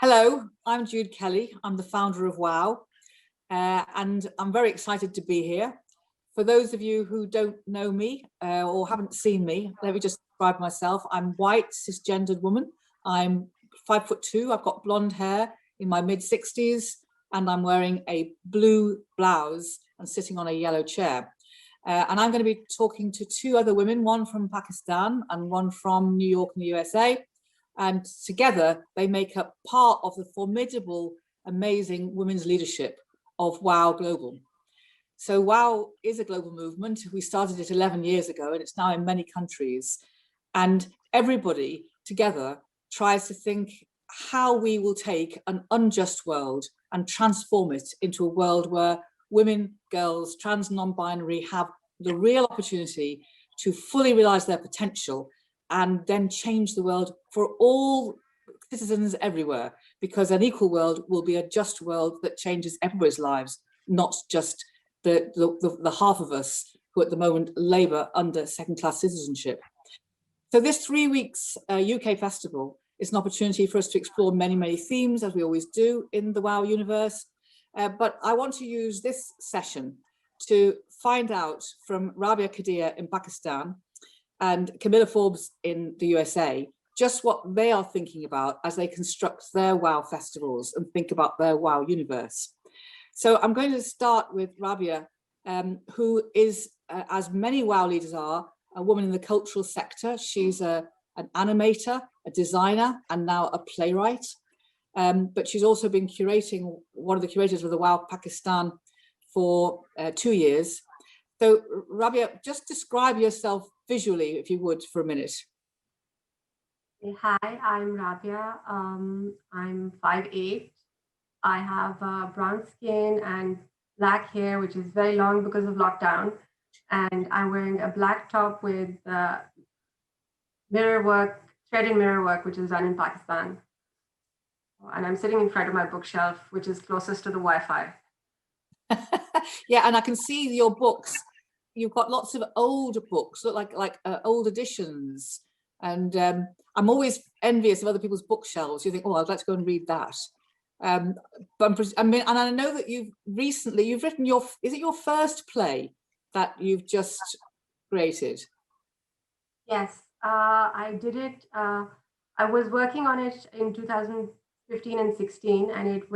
Hello, I'm Jude Kelly. I'm the founder of WOW, and I'm very excited to be here. For those of you who don't know me or haven't seen me, let me just describe myself. I'm white, cisgendered woman. I'm 5'2". I've got blonde hair in my mid-60s, and I'm wearing a blue blouse and sitting on a yellow chair. And I'm going to be talking to two other women, one from Pakistan and one from New York in the USA. And together they make up part of the formidable, amazing women's leadership of WOW Global. So WOW is a global movement. We started it 11 years ago and it's now in many countries. And everybody together tries to think how we will take an unjust world and transform it into a world where women, girls, trans, non-binary have the real opportunity to fully realize their potential and then change the world for all citizens everywhere, because an equal world will be a just world that changes everybody's lives, not just the half of us who at the moment labour under second-class citizenship. So this 3 weeks UK festival is an opportunity for us to explore many, many themes, as we always do in the WOW universe. But I want to use this session to find out from Raabia Qadir in Pakistan and Kamilah Forbes in the USA, just what they are thinking about as they construct their WOW festivals and think about their WOW universe. So I'm going to start with Raabia, who is, as many WOW leaders are, a woman in the cultural sector. She's an animator, a designer, and now a playwright. But she's also been curating, one of the curators of the WOW Pakistan for 2 years. So Raabia, just describe yourself visually, if you would, for a minute. Hi, I'm Raabia. I'm 5'8". I have brown skin and black hair, which is very long because of lockdown. And I'm wearing a black top with mirror work, threaded mirror work, which is done in Pakistan. And I'm sitting in front of my bookshelf, which is closest to the Wi-Fi. Yeah, and I can see your books. You've got lots of older books, look like old editions. And I'm always envious of other people's bookshelves. You think, oh, I'd like to go and read that. But I mean, and I know that you've written is it your first play that you've just created? Yes, I did it. I was working on it in 2015 and 16, and it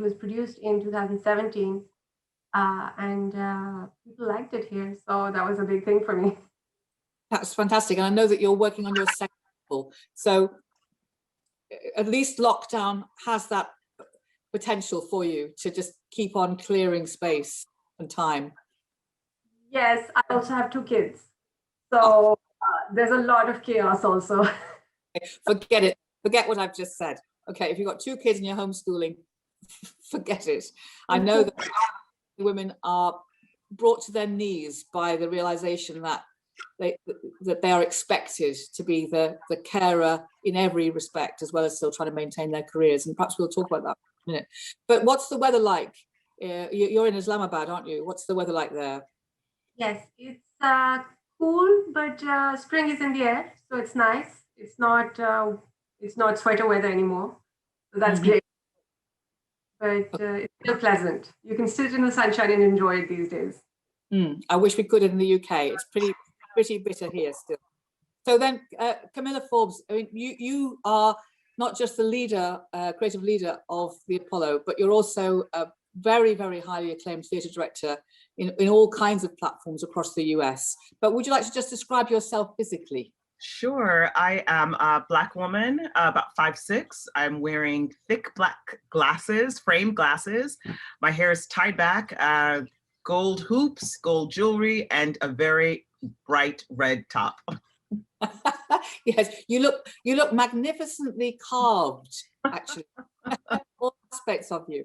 was produced in 2017. And people liked it here, so that was a big thing for me. That's fantastic, and I know that you're working on your second novel, so at least lockdown has that potential for you to just keep on clearing space and time. Yes, I also have 2 kids, so there's a lot of chaos also. Forget it. Forget what I've just said. Okay, if you've got 2 kids and you're homeschooling, forget it. I know that women are brought to their knees by the realization that they are expected to be the carer in every respect, as well as still trying to maintain their careers. And perhaps we'll talk about that in a minute. But what's the weather like? You're in Islamabad, aren't you? What's the weather like there? Yes, it's cool, but spring is in the air, so it's nice. It's not sweater weather anymore, so that's great. But it's still pleasant. You can sit in the sunshine and enjoy it these days. I wish we could in the UK. It's pretty bitter here still. So then, Kamilah Forbes, I mean, you are not just the leader, creative leader of the Apollo, but you're also a very, very highly acclaimed theatre director in all kinds of platforms across the US. But would you like to just describe yourself physically? Sure. I am a Black woman, about 5'6". I'm wearing thick black glasses, framed glasses. My hair is tied back, gold hoops, gold jewelry, and a very bright red top. Yes, you look magnificently carved, actually. All aspects of you.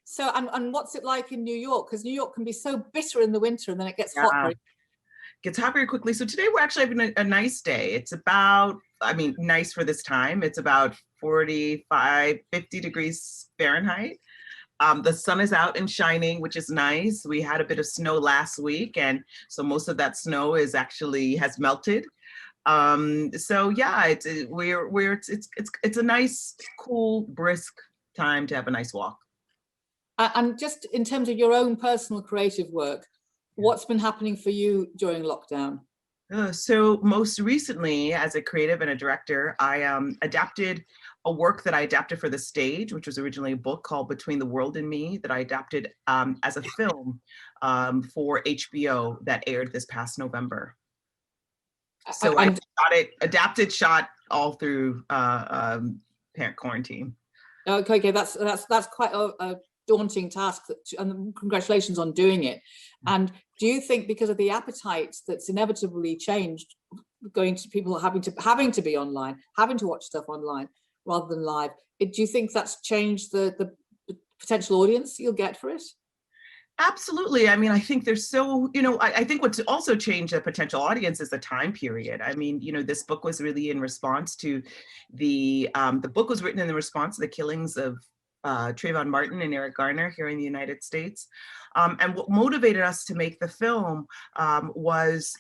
So, and what's it like in New York? Because New York can be so bitter in the winter, and then it gets hot very gets hot very quickly. So today we're actually having a nice day. It's about, I mean, nice for this time. It's about 45, 50 degrees Fahrenheit. The sun is out and shining, which is nice. We had a bit of snow last week, and so most of that snow has melted. So yeah, it's a nice, cool, brisk time to have a nice walk. And just in terms of your own personal creative work, what's been happening for you during lockdown? So most recently, as a creative and a director, I adapted a work that I adapted for the stage, which was originally a book called Between the World and Me, that I adapted as a film for HBO that aired this past November. So I shot it, adapted, shot all through parent quarantine. Okay, that's quite a daunting task, and congratulations on doing it. And do you think, because of the appetite that's inevitably changed, going to people having to be online, having to watch stuff online rather than live, do you think that's changed the potential audience you'll get for it? Absolutely. I mean, I think there's so, I think what's also changed the potential audience is the time period. I mean, this book was really in response to the book was written in response to the killings of Trayvon Martin and Eric Garner here in the United States. And what motivated us to make the film was,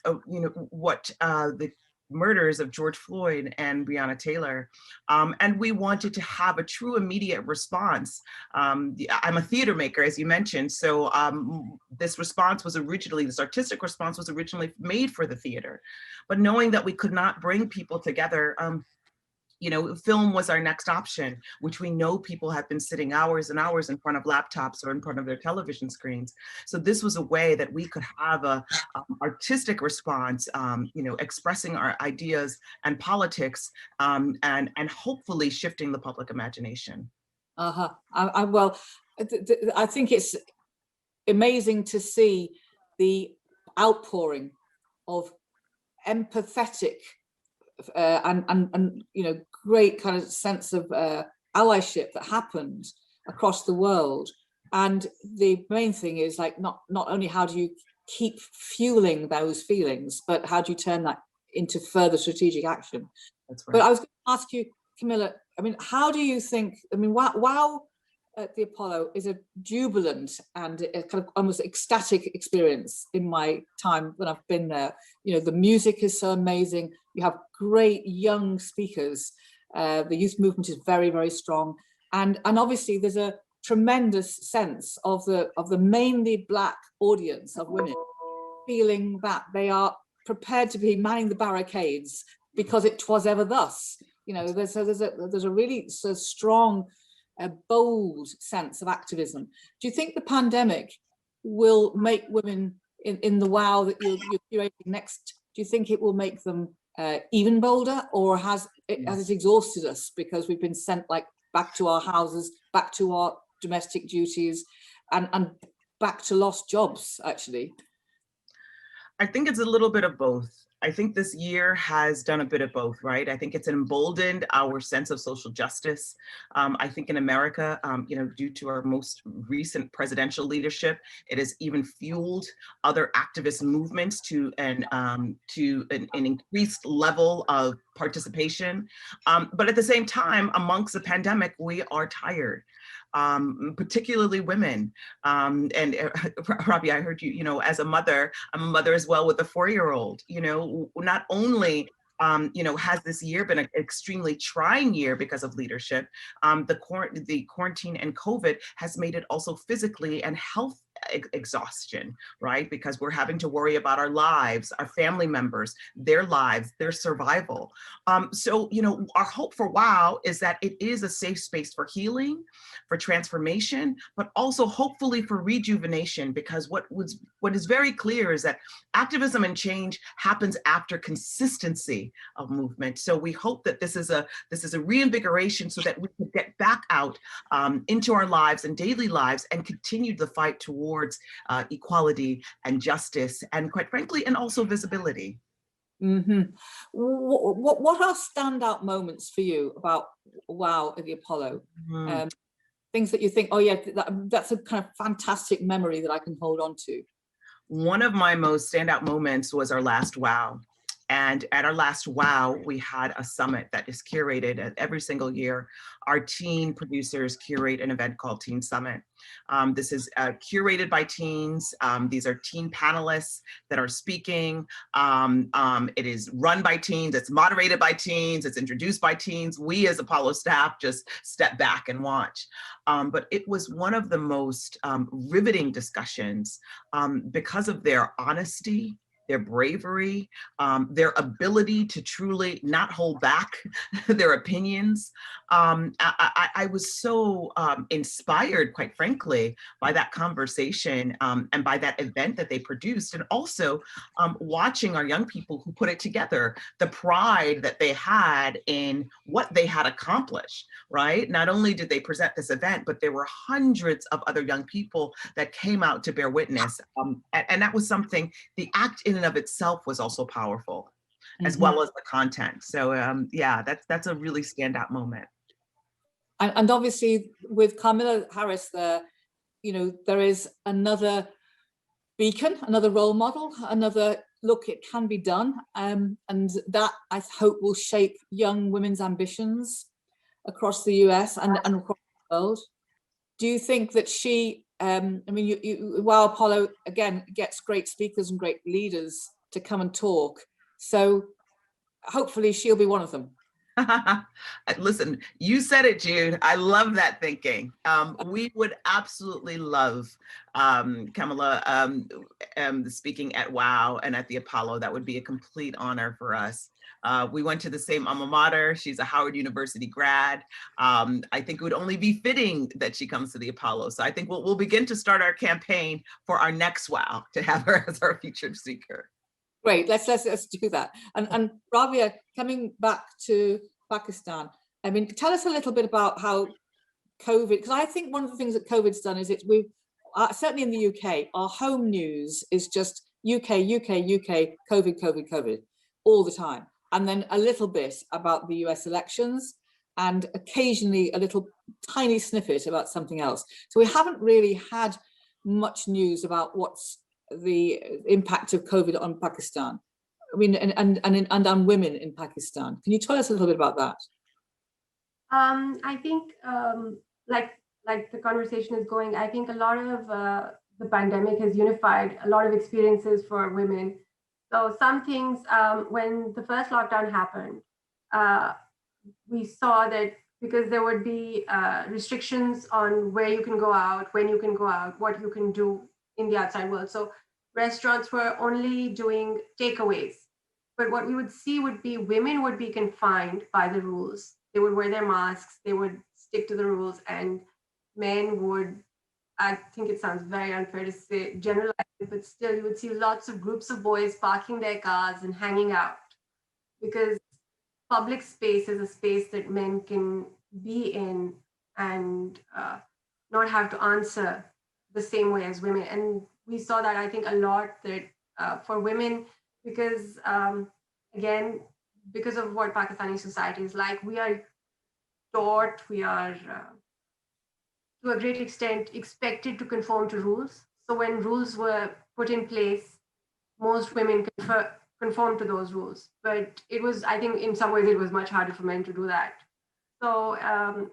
what the murders of George Floyd and Breonna Taylor. And we wanted to have a true immediate response. I'm a theater maker, as you mentioned. So this artistic response was originally made for the theater. But knowing that we could not bring people together, film was our next option, which we know people have been sitting hours and hours in front of laptops or in front of their television screens. So this was a way that we could have a artistic response, expressing our ideas and politics, and hopefully shifting the public imagination. Well, I think it's amazing to see the outpouring of empathetic and great kind of sense of allyship that happened across the world. And the main thing is, like, not only how do you keep fueling those feelings, but how do you turn that into further strategic action? That's right. But I was going to ask you, Kamilah, I mean, how do you think, WoW at the Apollo is a jubilant and a kind of almost ecstatic experience in my time when I've been there. The music is so amazing. You have great young speakers. The youth movement is very, very strong. And obviously there's a tremendous sense of the mainly Black audience of women feeling that they are prepared to be manning the barricades because it was ever thus. There's a really strong, a bold sense of activism. Do you think the pandemic will make women in the WOW that you're curating next, do you think it will make them even bolder, or has it exhausted us because we've been sent back to our houses, back to our domestic duties, and back to lost jobs, actually? I think it's a little bit of both. I think this year has done a bit of both, right? I think it's emboldened our sense of social justice. I think in America, due to our most recent presidential leadership, it has even fueled other activist movements to an increased level of participation. But at the same time, amongst the pandemic, we are tired. Particularly women. And Raabia, I heard you, as a mother, I'm a mother as well with a 4-year-old, not only has this year been an extremely trying year because of leadership, the quarantine and COVID has made it also physically and health exhaustion, right? Because we're having to worry about our lives, our family members, their lives, their survival. So, our hope for WOW is that it is a safe space for healing, for transformation, but also hopefully for rejuvenation, because what is very clear is that activism and change happens after consistency of movement. So we hope that this is a reinvigoration so that we can get back out into our lives and daily lives and continue the fight towards equality and justice, and quite frankly, and also visibility. Mm-hmm. What are standout moments for you about WOW at the Apollo? Mm-hmm. Things that you think, oh yeah, that's a kind of fantastic memory that I can hold on to. One of my most standout moments was our last WOW. And at our last WOW, we had a summit that is curated every single year. Our teen producers curate an event called Teen Summit. This is curated by teens. These are teen panelists that are speaking. It is run by teens, it's moderated by teens, it's introduced by teens. We as Apollo staff just step back and watch. But it was one of the most riveting discussions because of their honesty, their bravery, their ability to truly not hold back their opinions. I was so inspired, quite frankly, by that conversation and by that event that they produced, and also watching our young people who put it together, the pride that they had in what they had accomplished, right? Not only did they present this event, but there were hundreds of other young people that came out to bear witness. And that was something, the act in and of itself was also powerful, as well as the content. So yeah, that's a really standout moment. And obviously with Kamala Harris there, there is another beacon, another role model, another look, it can be done. And that I hope will shape young women's ambitions across the US and across the world. Do you think that she, WOW Apollo, again, gets great speakers and great leaders to come and talk. So hopefully she'll be one of them. Listen, you said it, Jude. I love that thinking. We would absolutely love Kamilah speaking at WOW and at the Apollo. That would be a complete honor for us. We went to the same alma mater. She's a Howard University grad. I think it would only be fitting that she comes to the Apollo. So I think we'll begin to start our campaign for our next WOW to have her as our featured speaker. Great, let's do that. And Raabia, coming back to Pakistan, tell us a little bit about how COVID, because I think one of the things that COVID's done is we've certainly in the UK, our home news is just UK, COVID all the time. And then a little bit about the US elections and occasionally a little tiny snippet about something else. So we haven't really had much news about what's the impact of COVID on Pakistan, and on women in Pakistan. Can you tell us a little bit about that? I think, like the conversation is going, I think a lot of the pandemic has unified a lot of experiences for women. So some things, when the first lockdown happened, we saw that because there would be restrictions on where you can go out, when you can go out, what you can do in the outside world. So restaurants were only doing takeaways. But what we would see would be women would be confined by the rules. They would wear their masks, they would stick to the rules, and men would, I think it sounds very unfair to say, generalize it, but still you would see lots of groups of boys parking their cars and hanging out, because public space is a space that men can be in and not have to answer the same way as women. And we saw that, I think, a lot, that for women, because again, because of what Pakistani society is like, we are taught, we are to a great extent expected to conform to rules. So when rules were put in place, most women conform to those rules. But it was, I think in some ways it was much harder for men to do that. So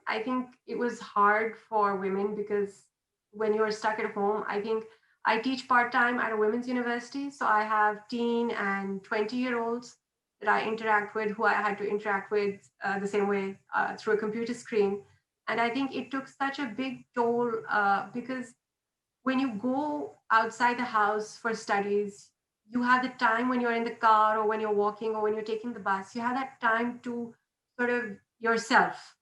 I think it was hard for women because when you're stuck at home, I think I teach part-time at a women's university. So I have teen and 20-year-olds that I interact with, who I had to interact with the same way through a computer screen. And I think it took such a big toll because when you go outside the house for studies, you have the time when you're in the car or when you're walking or when you're taking the bus, you have that time to sort of yourself.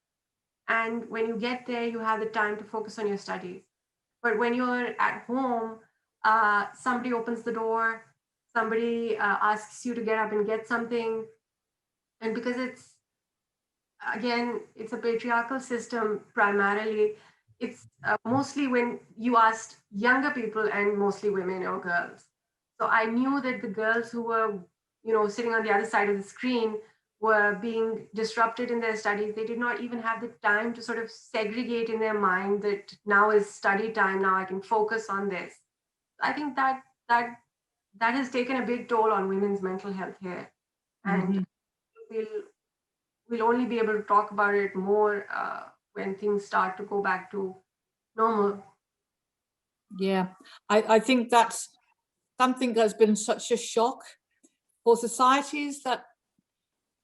And when you get there, you have the time to focus on your studies. But when you're at home, somebody opens the door, somebody asks you to get up and get something. And because it's, again, it's a patriarchal system primarily, it's mostly when you asked younger people and mostly women or girls. So I knew that the girls who were, sitting on the other side of the screen were being disrupted in their studies. They did not even have the time to sort of segregate in their mind that now is study time, now I can focus on this. I think that has taken a big toll on women's mental health here. and we'll only be able to talk about it more when things start to go back to normal. Yeah, I think that's something that's been such a shock for societies that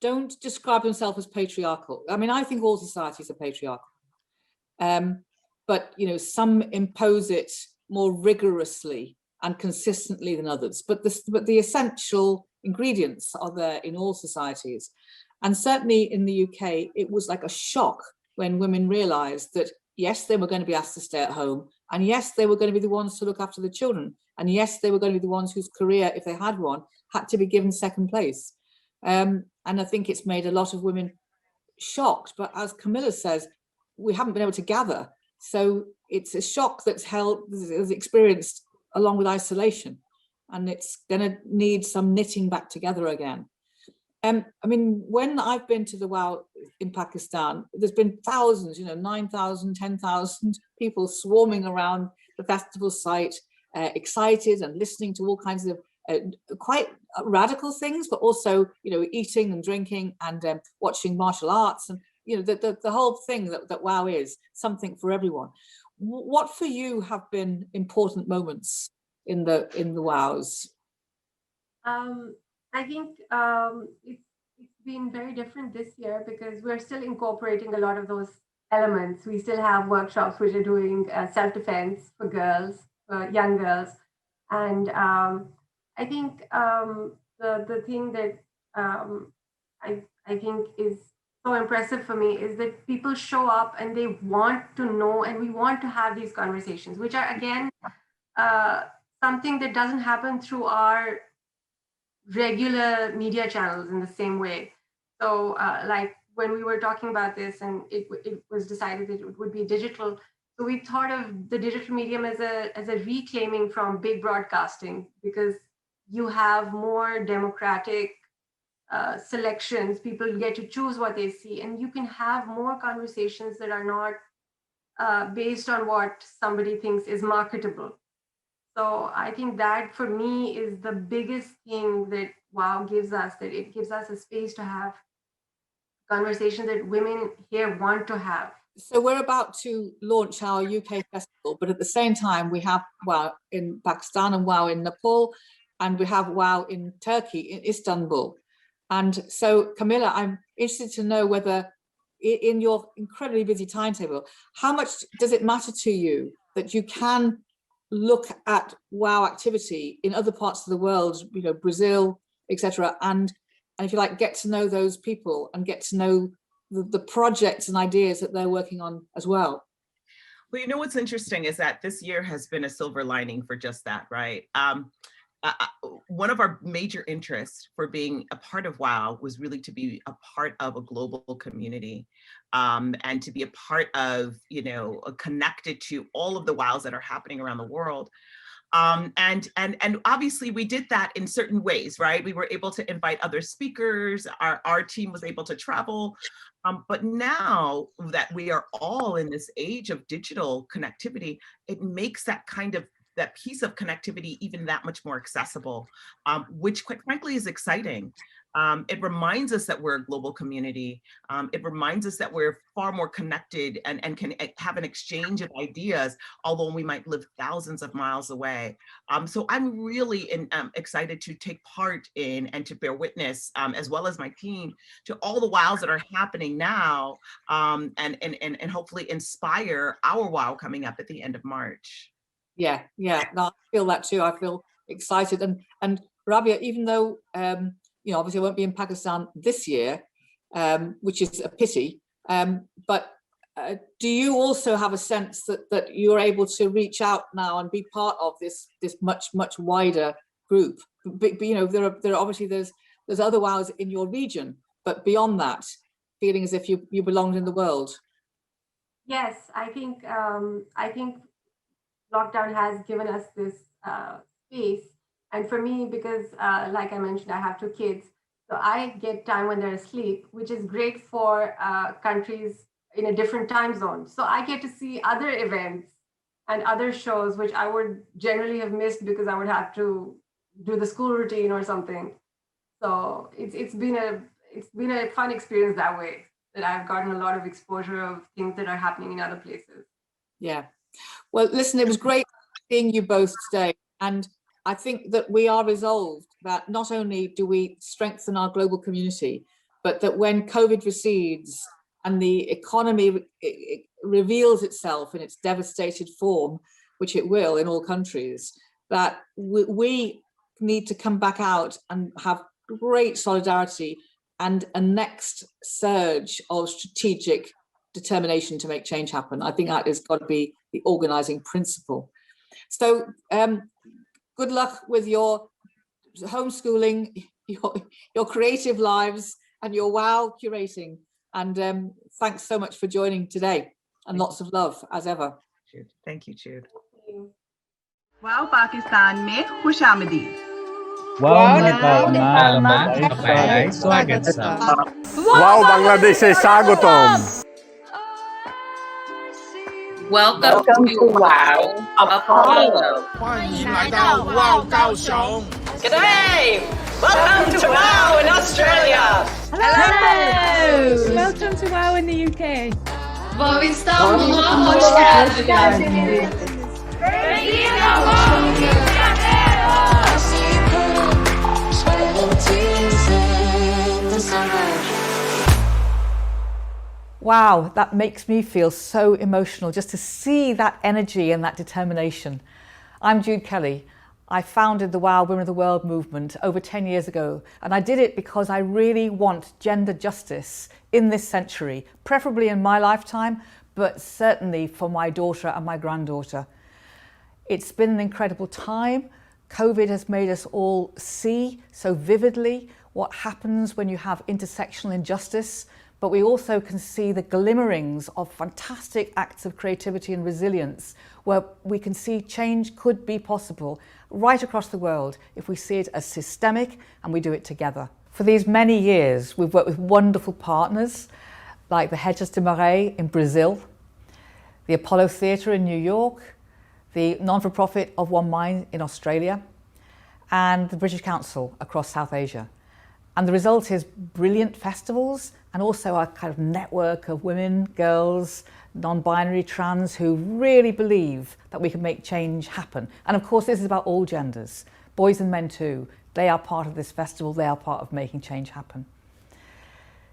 don't describe themselves as patriarchal. I mean, I think all societies are patriarchal, but some impose it more rigorously and consistently than others. But the essential ingredients are there in all societies, and certainly in the UK, it was like a shock when women realised that yes, they were going to be asked to stay at home, and yes, they were going to be the ones to look after the children, and yes, they were going to be the ones whose career, if they had one, had to be given second place. And I think it's made a lot of women shocked. But as Kamilah says, we haven't been able to gather. So it's a shock that's experienced along with isolation. And it's going to need some knitting back together again. I mean, when I've been to the WOW in Pakistan, there's been thousands, 9,000, 10,000 people swarming around the festival site, excited and listening to all kinds of quite radical things, but also, eating and drinking and watching martial arts, and the whole thing that WOW is something for everyone. What for you have been important moments in the WOWs? I think it's been very different this year because we're still incorporating a lot of those elements. We still have workshops which are doing self-defense for girls, young girls, and I think the thing that I think is so impressive for me is that people show up and they want to know, and we want to have these conversations, which are again something that doesn't happen through our regular media channels in the same way. So like when we were talking about this and it was decided that it would be digital, so we thought of the digital medium as a reclaiming from big broadcasting, because you have more democratic selections. People get to choose what they see, and you can have more conversations that are not based on what somebody thinks is marketable. So I think that for me is the biggest thing that WOW gives us, that it gives us a space to have conversations that women here want to have. So we're about to launch our UK festival, but at the same time we have WOW in Pakistan and WOW in Nepal, and we have WOW in Turkey, in Istanbul. And so, Kamilah, I'm interested to know whether in your incredibly busy timetable, how much does it matter to you that you can look at WOW activity in other parts of the world, Brazil, etc., and if you like, get to know those people and get to know the projects and ideas that they're working on as well? Well, what's interesting is that this year has been a silver lining for just that, right? One of our major interests for being a part of WOW was really to be a part of a global community, and to be a part of, connected to all of the WOWs that are happening around the world. And obviously we did that in certain ways, right? We were able to invite other speakers, our team was able to travel, but now that we are all in this age of digital connectivity, it makes that piece of connectivity even that much more accessible, which quite frankly is exciting. It reminds us that we're a global community. It reminds us that we're far more connected and can have an exchange of ideas, although we might live thousands of miles away. So I'm really excited to take part in and to bear witness, as well as my team, to all the WOWs that are happening now, and hopefully inspire our WOW coming up at the end of March. Yeah, no, I feel that too. I feel excited. And Raabia, even though obviously I won't be in Pakistan this year, which is a pity, but do you also have a sense that you're able to reach out now and be part of this much wider group? But there are obviously there's other WOWs in your region, but beyond that, feeling as if you belonged in the world. Yes, I think lockdown has given us this space. And for me, because like I mentioned, I have 2 kids, so I get time when they're asleep, which is great for countries in a different time zone. So I get to see other events and other shows, which I would generally have missed because I would have to do the school routine or something. So it's been a fun experience that way, that I've gotten a lot of exposure of things that are happening in other places. Yeah. Well, listen, it was great seeing you both today. And I think that we are resolved that not only do we strengthen our global community, but that when COVID recedes and the economy reveals itself in its devastated form, which it will in all countries, that we need to come back out and have great solidarity and a next surge of strategic determination to make change happen. I think that has got to be the organizing principle. So good luck with your homeschooling, your creative lives, and your WOW curating. And thanks so much for joining today, and lots of love as ever. Thank you, Jude. Wow Pakistan में खुश आमदीद। Wow Nepal में स्वागत छ। Wow Bangladesh से स्वागतम। Welcome to WOW Apollo. 欢迎来到 WOW 高雄。 G'day! Welcome to WOW in Australia. Hello! Welcome to WOW in the UK. Wow, that makes me feel so emotional just to see that energy and that determination. I'm Jude Kelly. I founded the WOW Women of the World movement over 10 years ago, and I did it because I really want gender justice in this century, preferably in my lifetime, but certainly for my daughter and my granddaughter. It's been an incredible time. COVID has made us all see so vividly what happens when you have intersectional injustice, but we also can see the glimmerings of fantastic acts of creativity and resilience where we can see change could be possible right across the world if we see it as systemic and we do it together. For these many years, we've worked with wonderful partners like the Hedges de Marais in Brazil, the Apollo Theatre in New York, the non-for-profit of One Mind in Australia, and the British Council across South Asia. And the result is brilliant festivals and also a kind of network of women, girls, non-binary, trans, who really believe that we can make change happen. And of course, this is about all genders, boys and men too. They are part of this festival, they are part of making change happen.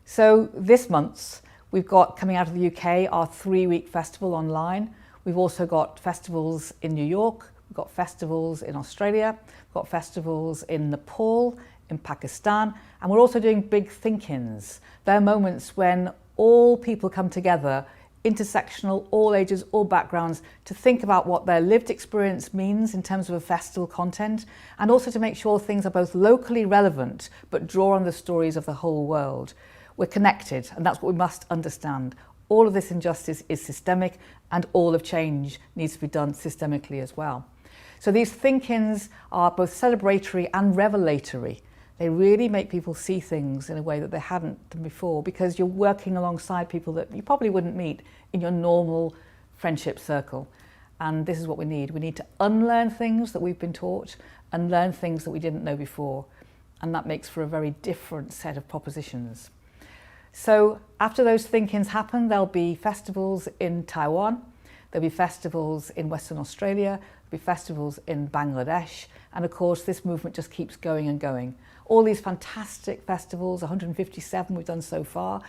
So this month, we've got, coming out of the UK, our 3-week festival online. We've also got festivals in New York, we've got festivals in Australia, we've got festivals in Nepal, in Pakistan, and we're also doing big think-ins. They're moments when all people come together, intersectional, all ages, all backgrounds, to think about what their lived experience means in terms of a festival content, and also to make sure things are both locally relevant, but draw on the stories of the whole world. We're connected, and that's what we must understand. All of this injustice is systemic, and all of change needs to be done systemically as well. So these think-ins are both celebratory and revelatory. They really make people see things in a way that they hadn't done before, because you're working alongside people that you probably wouldn't meet in your normal friendship circle. And this is what we need. We need to unlearn things that we've been taught and learn things that we didn't know before. And that makes for a very different set of propositions. So after those think-ins happen, there'll be festivals in Taiwan, there'll be festivals in Western Australia, there'll be festivals in Bangladesh, and of course this movement just keeps going and going. All these fantastic festivals, 157 we've done so far,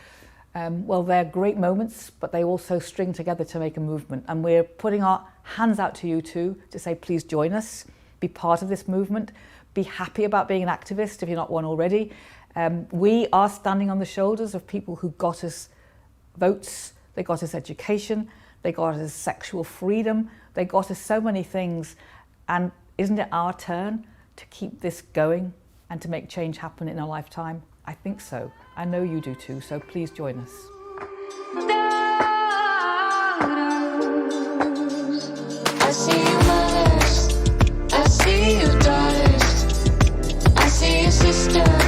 well, they're great moments, but they also string together to make a movement. And we're putting our hands out to you too, to say, please join us, be part of this movement, be happy about being an activist if you're not one already. We are standing on the shoulders of people who got us votes, they got us education, they got us sexual freedom, they got us so many things. And isn't it our turn to keep this going and to make change happen in our lifetime? I think so. I know you do too, so please join us. I see you mothers, I see you daughters, I see you sisters.